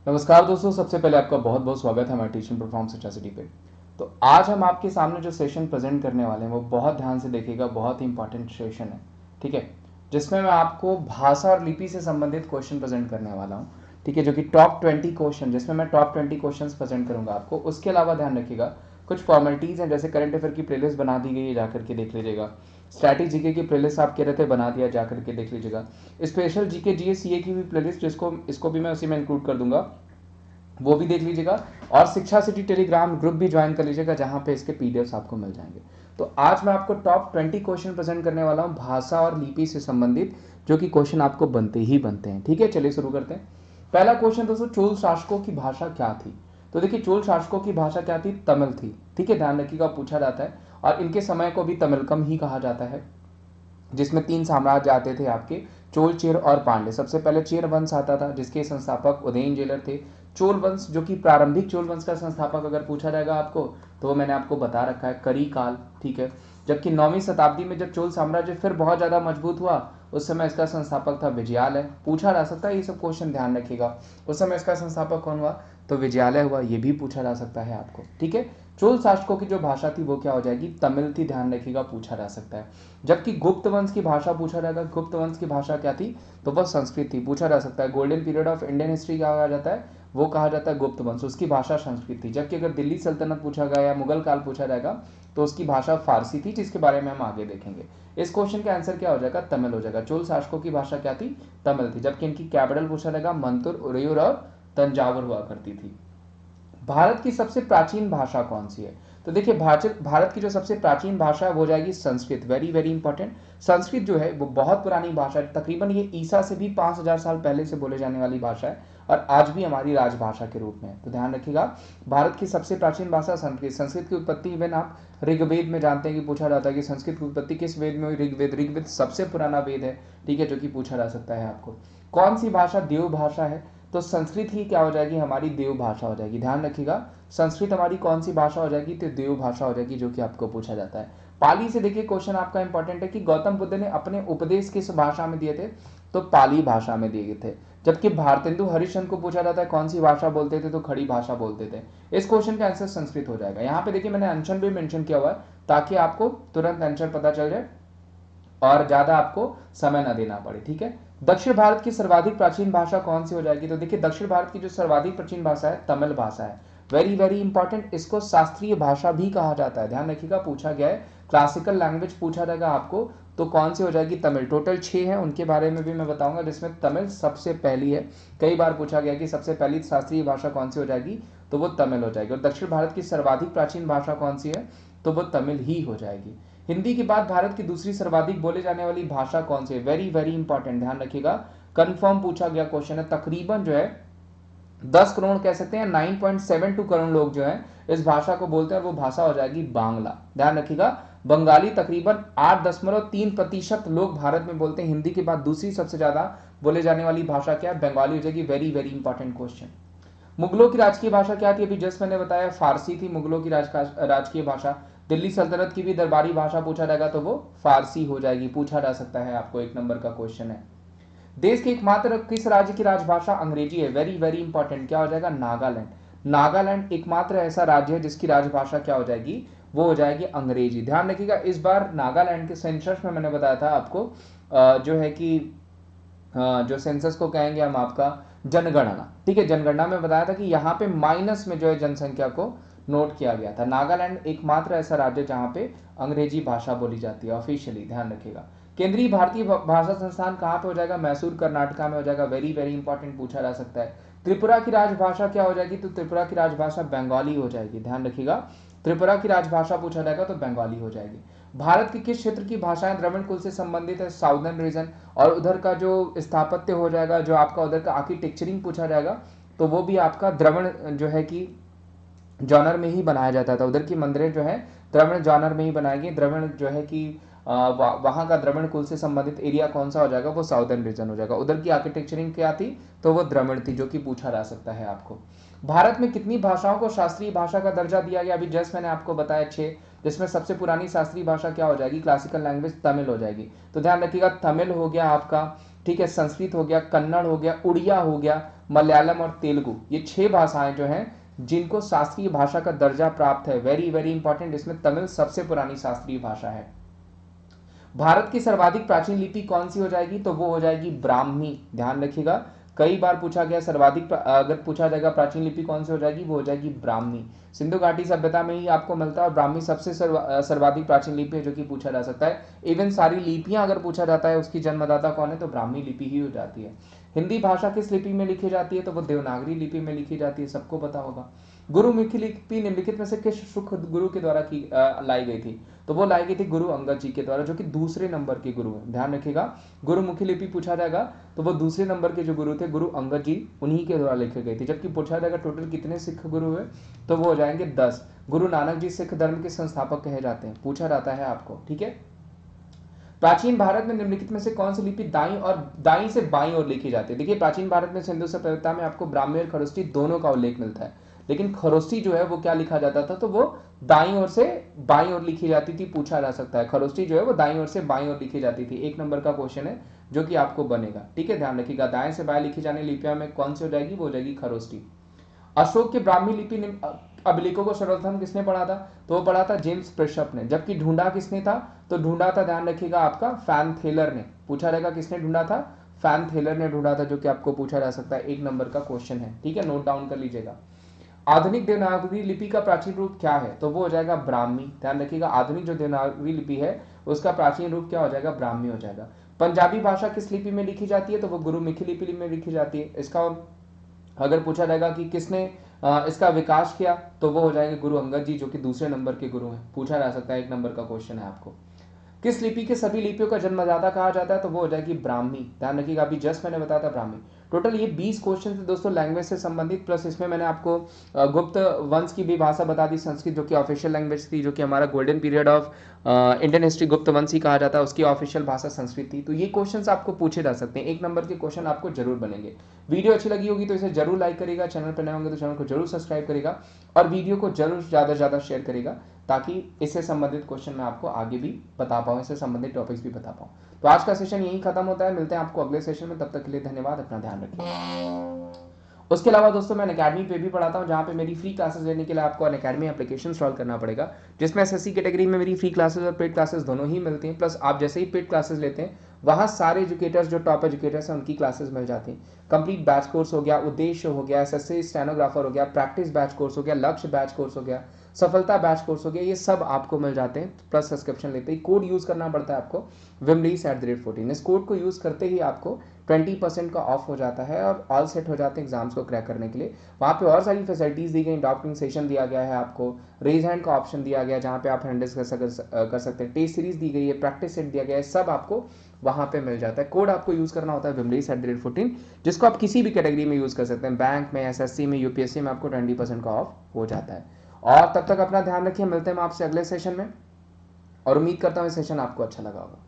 नमस्कार दोस्तों, सबसे पहले आपका बहुत बहुत स्वागत है हमारे टीचिंग परफॉर्मेंस एचएसडी पे। तो आज हम आपके सामने जो सेशन प्रेजेंट करने वाले हैं वो बहुत ध्यान से देखिएगा, बहुत ही इंपॉर्टेंट सेशन है। ठीक है, जिसमें मैं आपको भाषा और लिपि से संबंधित क्वेश्चन प्रेजेंट करने वाला हूँ। ठीक है, जो कि टॉप 20 क्वेश्चन, जिसमें मैं टॉप 20 क्वेश्चन प्रेजेंट करूंगा आपको। उसके अलावा ध्यान रखिएगा, कुछ फॉर्मेलिटीज़ हैं, जैसे करंट अफेयर की प्लेलिस्ट बना दी गई है, जाकर के देख लीजिएगा। स्टैटिक जीके की प्लेलिस्ट आप कह रहे थे बना दिया, जाकर के देख लीजिएगा। स्पेशल जीके जीएस सीए की भी प्लेलिस्ट, जिसको इसको भी मैं उसी में इंक्लूड कर दूंगा, वो भी देख लीजिएगा। और शिक्षा सिटी टेलीग्राम ग्रुप भी ज्वाइन कर लीजिएगा, जहां पे इसके पीडीएफ्स आपको मिल जाएंगे। तो आज मैं आपको टॉप 20 क्वेश्चन प्रेजेंट करने वाला हूं भाषा और लिपि से संबंधित, जो कि क्वेश्चन आपको बनते ही बनते हैं। ठीक है, चलिए शुरू करते हैं। पहला क्वेश्चन दोस्तों, चोल शासकों की भाषा क्या थी? तो देखिए, चोल शासकों की भाषा क्या थी? तमिल थी। ठीक है, ध्यान रखिएगा, पूछा जाता है। और इनके समय को भी तमिलकम ही कहा जाता है, जिसमें 3 साम्राज्य आते थे आपके, चोल, चेर और पांड्य। सबसे पहले चेर वंश आता था, जिसके संस्थापक उदयन जेलर थे। चोल वंश, जो कि प्रारंभिक चोल वंश का संस्थापक अगर पूछा जाएगा आपको, तो वो मैंने आपको बता रखा है, करी काल। ठीक है, जबकि 9वीं शताब्दी में जब चोल साम्राज्य फिर बहुत ज्यादा मजबूत हुआ, उस समय इसका संस्थापक था विजयालय। पूछा जा सकता है ये सब क्वेश्चन, ध्यान रखिएगा। उस समय इसका संस्थापक कौन हुआ? तो विजयालय हुआ, ये भी पूछा जा सकता है आपको। ठीक है, चोल शासकों की जो भाषा थी वो क्या हो जाएगी? तमिल थी, ध्यान रखिएगा, पूछा जा सकता है। जबकि गुप्त वंश की भाषा पूछा जाएगा, गुप्त वंश की भाषा क्या थी? तो वह संस्कृत थी, पूछा जा सकता है। Golden period of Indian history क्या कहा जाता है? वो कहा जाता है गुप्त वंश, उसकी भाषा संस्कृत थी। जबकि अगर दिल्ली सल्तनत पूछा गया या मुगल काल पूछा जाएगा, तो उसकी भाषा फारसी थी, जिसके बारे में हम आगे देखेंगे। इस क्वेश्चन का आंसर क्या हो जाएगा? तमिल हो जाएगा। चोल शासकों की भाषा क्या थी? तमिल थी। जबकि इनकी कैपिटल पूछा जाएगा मंतुर, उरेयूर और तंजावुर हुआ करती थी। भारत की सबसे प्राचीन भाषा कौन सी है? तो देखिए, भारत की जो सबसे प्राचीन भाषा है वो हो जाएगी Sanskrit. Very very important. Sanskrit जो है वो बहुत पुरानी भाषा है, तकरीबन ये ईसा से भी 5000 साल पहले से बोले जाने वाली भाषा है, और आज भी हमारी राजभाषा के रूप में है। तो ध्यान रखिएगा, भारत की सबसे प्राचीन भाषा संस्कृत। संस्कृत की उत्पत्ति इवन आप ऋग्वेद में जानते हैं कि पूछा जाता है कि संस्कृत की उत्पत्ति किस वेद में हुई? ऋग्वेद। ऋग्वेद सबसे पुराना वेद है, ठीक है, जो कि पूछा जा सकता है आपको। कौन सी भाषा देव भाषा है? तो संस्कृत ही क्या हो जाएगी? हमारी देव भाषा हो जाएगी। ध्यान रखिएगा, संस्कृत हमारी कौन सी भाषा हो जाएगी? तो देव भाषा हो जाएगी, जो कि आपको पूछा जाता है। पाली से देखिए, क्वेश्चन आपका इंपॉर्टेंट है कि गौतम बुद्ध ने अपने उपदेश किस भाषा में दिए थे? तो पाली भाषा में दिए थे। जबकि भारतेंदु हरिश्चंद्र को पूछा जाता है कौन सी भाषा बोलते थे? तो खड़ी भाषा बोलते थे। इस क्वेश्चन का आंसर संस्कृत हो जाएगा। यहाँ पे देखिए, मैंने अनशन भी मेंशन किया हुआ है, ताकि आपको तुरंत आंसर पता चल जाए और ज्यादा आपको समय ना देना पड़े। ठीक है, दक्षिण भारत की सर्वाधिक प्राचीन भाषा कौन सी हो जाएगी? तो देखिए, दक्षिण भारत की जो सर्वाधिक प्राचीन भाषा है, तमिल भाषा है। वेरी वेरी इंपॉर्टेंट, इसको शास्त्रीय भाषा भी कहा जाता है। ध्यान रखिएगा, पूछा गया है, क्लासिकल लैंग्वेज पूछा जाएगा आपको, तो कौन सी हो जाएगी? तमिल। टोटल 6 है, उनके बारे में भी मैं बताऊंगा, जिसमें तमिल सबसे पहली है। कई बार पूछा गया कि सबसे पहली शास्त्रीय भाषा कौन सी हो जाएगी? तो वो तमिल हो जाएगी। और दक्षिण भारत की सर्वाधिक प्राचीन भाषा कौन सी है? तो वो तमिल ही हो जाएगी। हिंदी के बाद भारत की दूसरी सर्वाधिक बोले जाने वाली भाषा कौन सी है? वेरी वेरी इंपॉर्टेंट, ध्यान रखिएगा, कंफर्म पूछा गया क्वेश्चन है। तकरीबन जो है 10 करोड़ कह सकते हैं, 9.72 करोड़ लोग जो हैं इस भाषा को बोलते हैं, और वो भाषा हो जाएगी बांग्ला। ध्यान रखिएगा, बंगाली तकरीबन 8.3% लोग भारत में बोलते हैं। हिंदी के बाद दूसरी सबसे ज्यादा बोले जाने वाली भाषा क्या है? बंगाली हो जाएगी। Very very important question. मुगलों की राजकीय भाषा क्या थी? अभी जस्ट मैंने बताया, फारसी थी मुगलों की राजकीय भाषा। दिल्ली सल्तनत की भी दरबारी भाषा पूछा जाएगा, तो वो फारसी हो जाएगी। पूछा जा सकता है आपको, 1 नंबर का क्वेश्चन है। देश के एकमात्र किस राज्य की राजभाषा अंग्रेजी है? वेरी वेरी इंपॉर्टेंट, क्या हो जाएगा? नागालैंड। नागालैंड एकमात्र ऐसा राज्य है जिसकी राजभाषा क्या हो जाएगी? वो हो जाएगी अंग्रेजी। ध्यान रखिएगा, इस बार नागालैंड के सेंसस में मैंने बताया था आपको, जो है कि जो सेंसस को कहेंगे हम आपका जनगणना। ठीक है, जनगणना में बताया था कि यहाँ पे माइनस में जो है जनसंख्या को नोट किया गया था। नागालैंड एकमात्र ऐसा राज्य जहाँ पे अंग्रेजी भाषा बोली जाती है ऑफिशियली, ध्यान रखिएगा। केंद्रीय भारतीय भाषा संस्थान कहाँ पे हो जाएगा? मैसूर, कर्नाटका में हो जाएगा। वेरी वेरी इंपॉर्टेंट, पूछा जा सकता है। त्रिपुरा की राजभाषा क्या हो जाएगी? तो त्रिपुरा की राजभाषा बंगाली हो जाएगी। ध्यान रखिएगा, त्रिपुरा की राजभाषा पूछा जाएगा तो बंगाली हो जाएगी। भारत के किस क्षेत्र की भाषाएं द्रविड़ कुल से संबंधित है? Southern region. और उधर का जो स्थापत्य हो जाएगा, जो आपका उधर का आर्किटेक्चरिंग पूछा जाएगा, तो वो भी आपका द्रविड़ जो है कि जॉनर में ही बनाया जाता था। उधर की मंदिरें जो है द्रविड़ जॉनर में ही बनाएगी। द्रविड़ जो है कि वहां का द्रविड़ कुल से संबंधित एरिया कौन सा हो जाएगा? वो साउदर्न रीजन हो जाएगा। उधर की आर्किटेक्चरिंग क्या थी? तो वो द्रविड़ थी, जो कि पूछा जा सकता है आपको। भारत में कितनी भाषाओं को शास्त्रीय भाषा का दर्जा दिया गया? अभी जस्ट मैंने आपको बताया 6, जिसमें सबसे पुरानी शास्त्रीय भाषा क्या हो जाएगी? क्लासिकल लैंग्वेज तमिल हो जाएगी। तो ध्यान रखिएगा, तमिल हो गया आपका, ठीक है, संस्कृत हो गया, कन्नड़ हो गया, उड़िया हो गया, मलयालम और तेलुगु, ये 6 भाषाएं जो हैं जिनको शास्त्रीय भाषा का दर्जा प्राप्त है। वेरी वेरी इंपॉर्टेंट, इसमें तमिल सबसे पुरानी शास्त्रीय भाषा है। भारत की सर्वाधिक प्राचीन लिपि कौन सी हो जाएगी, तो वो हो जाएगी ब्राह्मी। ध्यान रखिएगा, कई बार पूछा गया सर्वाधिक अगर पूछा जाएगा प्राचीन लिपि कौन सी हो जाएगी, वो हो जाएगी ब्राह्मी। सिंधु घाटी सभ्यता में ही आपको मिलता है और ब्राह्मी सबसे सर्वाधिक प्राचीन लिपि है जो कि पूछा जा सकता है। इवन सारी लिपियां अगर पूछा जाता है उसकी जन्मदाता कौन है, तो ब्राह्मी लिपि ही हो जाती है। हिंदी भाषा किस लिपि में लिखी जाती है, तो वो देवनागरी लिपि में लिखी जाती है, सबको पता होगा। गुरुमुखी लिपि निम्नलिखित में से किस सुख गुरु के द्वारा की लाई गई थी, तो वो लाई गई थी गुरु अंगद जी के द्वारा, जो कि दूसरे नंबर के गुरु हैं। ध्यान रखिएगा, गुरुमुखी लिपि पूछा जाएगा तो वो दूसरे नंबर के जो गुरु थे गुरु अंगद जी, उन्हीं के द्वारा लिखी गई थी। जबकि पूछा जाएगा टोटल कितने सिख गुरु हुए, तो वो हो जाएंगे 10। गुरु नानक जी सिख धर्म के संस्थापक कहे जाते हैं, पूछा जाता है आपको, ठीक है। प्राचीन भारत में निम्नलिखित में से कौन सी लिपि दाई से बाई ओर लिखी जाती है। देखिए, प्राचीन भारत में सिंधु सभ्यता में आपको ब्राह्मी और खरोष्टी दोनों का उल्लेख मिलता है, लेकिन खरोष्टी जो है वो क्या लिखा जाता था, तो वो दाई ओर से बाई ओर लिखी जाती थी। पूछा जा सकता है, खरोष्टी जो है वो दाई ओर से बाई ओर लिखी जाती थी। 1 नंबर का क्वेश्चन है जो कि आपको बनेगा, ठीक है। ध्यान रखिएगा, दाएं से बाएं लिखी जाने लिपियां में कौन सी हो जाएगी, वो हो जाएगी खरोष्टी। अशोक के ब्राह्मी लिपि अभिलेखों को सर्वप्रथम किसने पढ़ा था, तो वो पढ़ा था जेम्स प्रिशप ने। जबकि ढूंढा किसने था, तो ढूंढा था, ध्यान रखिएगा, आपका फैन थेलर ने। पूछा जाएगा किसने ढूंढा था, फैन थेलर ने ढूंढा था, जो कि आपको पूछा जा सकता है। 1 नंबर का क्वेश्चन है, ठीक है, नोट डाउन कर लीजिएगा। आधुनिक देवनागरी लिपि का प्राचीन रूप क्या है, तो वो हो जाएगा ब्राह्मी। ध्यान रखिएगा, आधुनिक जो देवनागरी लिपि है उसका प्राचीन रूप क्या हो जाएगा, ब्राह्मी हो जाएगा। पंजाबी भाषा किस लिपि में लिखी जाती है, तो वो गुरुमुखी लिपि में लिखी जाती है। इसका अगर पूछा जाएगा कि किसने इसका विकास किया, तो वो हो जाएंगे गुरु अंगद जी, जो कि दूसरे नंबर के गुरु हैं। पूछा जा सकता है, 1 नंबर का क्वेश्चन है आपको। किस लिपि के सभी लिपियों का जन्मदाता कहा जाता है, तो वो हो जाएगी ब्राह्मी। ध्यान रखिएगा, अभी जस्ट मैंने बताया था ब्राह्मी। टोटल ये 20 क्वेश्चन थे दोस्तों लैंग्वेज से संबंधित, प्लस इसमें मैंने आपको गुप्त वंश की भी भाषा बता दी, संस्कृत जो कि ऑफिशियल लैंग्वेज थी, जो कि हमारा golden period of Indian history गुप्त वंश ही कहा जाता है, उसकी ऑफिशियल भाषा संस्कृत थी। तो ये क्वेश्चन आपको पूछे जा सकते हैं, 1 नंबर के क्वेश्चन आपको जरूर बनेंगे। वीडियो अच्छी लगी होगी तो इसे जरूर लाइक करेगा, चैनल पर नए होंगे तो चैनल को जरूर सब्सक्राइब करेगा और वीडियो को जरूर ज़्यादा से ज़्यादा शेयर करेगा, ताकि इससे संबंधित क्वेश्चन मैं आपको आगे भी बता पाऊँ, इससे संबंधित टॉपिक्स भी बता पाऊँ। तो आज का सेशन यही खत्म होता है, मिलते हैं आपको अगले सेशन में, तब तक के लिए धन्यवाद, अपना ध्यान रखिए। उसके अलावा दोस्तों मैं अनअकैडमी पे भी पढ़ाता हूँ, जहाँ पे मेरी फ्री क्लासेस लेने के लिए आपको अनअकैडमी एप्लीकेशन इंस्टॉल करना पड़ेगा, जिसमें एसएससी कैटेगरी में मेरी फ्री क्लासेस और पेड क्लासेस दोनों ही मिलती हैं। प्लस आप जैसे ही पेड क्लासेस लेते हैं, वहाँ सारे एजुकेटर्स जो टॉप एजुकेटर्स हैं उनकी क्लासेस मिल जाती हैं। कंप्लीट बैच कोर्स हो गया, उद्देश्य हो गया, एसएससी स्टेनोग्राफर हो गया, प्रैक्टिस बैच कोर्स हो गया, लक्ष्य बैच कोर्स हो गया, सफलता बैच कोर्स हो गया, ये सब आपको मिल जाते हैं। प्लस सब्सक्रिप्शन लेते ही कोड यूज करना पड़ता है आपको, wimleys@14। इस कोड को यूज करते ही आपको 20% का ऑफ हो जाता है और ऑल सेट हो जाते हैं एग्जाम्स को क्रैक करने के लिए। वहाँ पे और सारी फैसिलिटीज दी गई, डॉक्टरिंग सेशन दिया गया है आपको, रेज हैंड का ऑप्शन दिया गया है जहाँ पे आप हैंडल्स कर सकते हैं, टेस्ट सीरीज दी गई है, प्रैक्टिस सेट दिया गया है, सब आपको वहाँ पे मिल जाता है। कोड आपको यूज करना होता है wimleys@14, जिसको आप किसी भी कैटेगरी में यूज कर सकते हैं, बैंक में, एसएससी में, यूपीएससी में आपको 20% का ऑफ हो जाता है। और तब तक अपना ध्यान रखिए, मिलते हैं हम आपसे अगले सेशन में और उम्मीद करता हूँ ये सेशन आपको अच्छा लगा होगा।